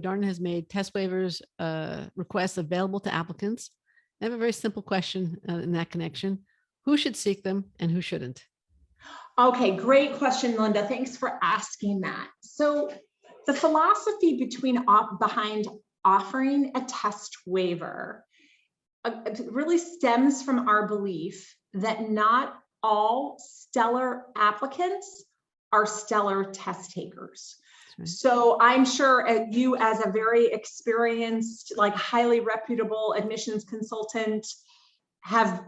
Darden has made test waivers requests available to applicants. I have a very simple question in that connection. Who should seek them and who shouldn't? Okay, great question, Linda. Thanks for asking that. So the philosophy behind offering a test waiver really stems from our belief that not all stellar applicants are stellar test takers. Right. So I'm sure you, as a very experienced, highly reputable admissions consultant, have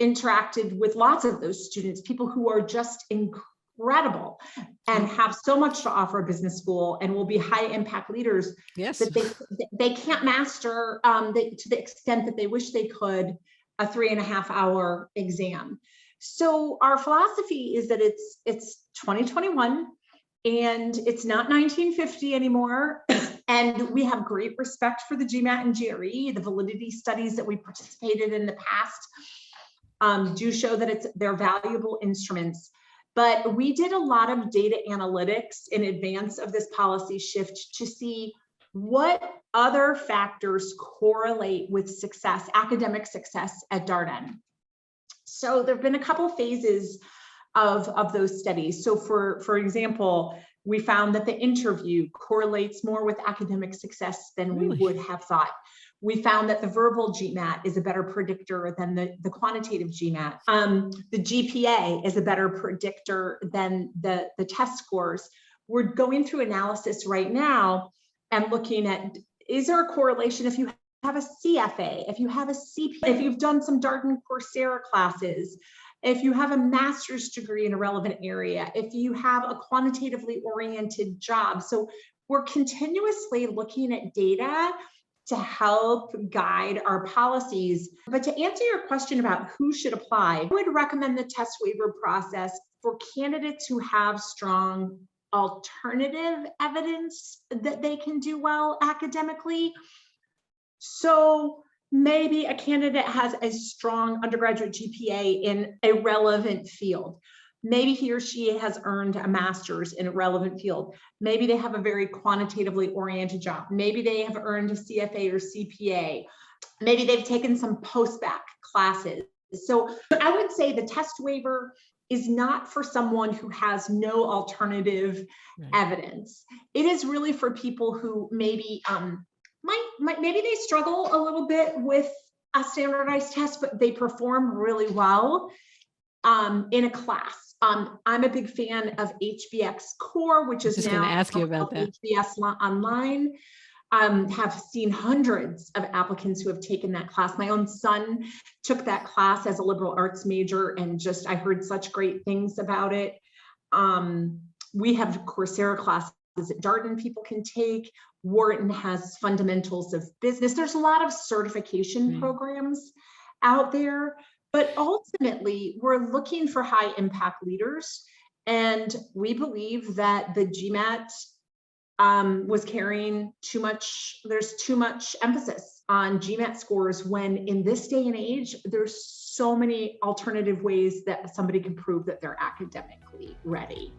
interacted with lots of those students, people who are just incredible and have so much to offer a business school and will be high impact leaders. Yes. That they can't master to the extent that they wish they could a 3.5 hour exam. So our philosophy is that it's 2021 and it's not 1950 anymore. And we have great respect for the GMAT and GRE. The validity studies that we participated in the past do show that they're valuable instruments. But we did a lot of data analytics in advance of this policy shift to see what other factors correlate with success, academic success at Darden. So there have been a couple phases of those studies. So for example, we found that the interview correlates more with academic success than we would have thought. We found that the verbal GMAT is a better predictor than the quantitative GMAT. The GPA is a better predictor than the test scores. We're going through analysis right now and looking at, is there a correlation if you have a CFA, if you have a CPA, if you've done some Darden Coursera classes, if you have a master's degree in a relevant area, if you have a quantitatively oriented job. So we're continuously looking at data to help guide our policies. But to answer your question about who should apply, I would recommend the test waiver process for candidates who have strong alternative evidence that they can do well academically. So maybe a candidate has a strong undergraduate GPA in a relevant field. Maybe he or she has earned a master's in a relevant field. Maybe they have a very quantitatively oriented job. Maybe they have earned a CFA or CPA. Maybe they've taken some post-bac classes. So I would say the test waiver is not for someone who has no alternative evidence. It is really for people who maybe maybe they struggle a little bit with a standardized test, but they perform really well in a class. I'm a big fan of HBX Core, which is now ask you about that. HBS Online. Have seen hundreds of applicants who have taken that class. My own son took that class as a liberal arts major, and I heard such great things about it. We have Coursera classes that Darden people can take. Wharton has fundamentals of business. There's a lot of certification programs out there, but ultimately we're looking for high impact leaders. And we believe that the GMAT was carrying too much, there's too much emphasis on GMAT scores when in this day and age, there's so many alternative ways that somebody can prove that they're academically ready.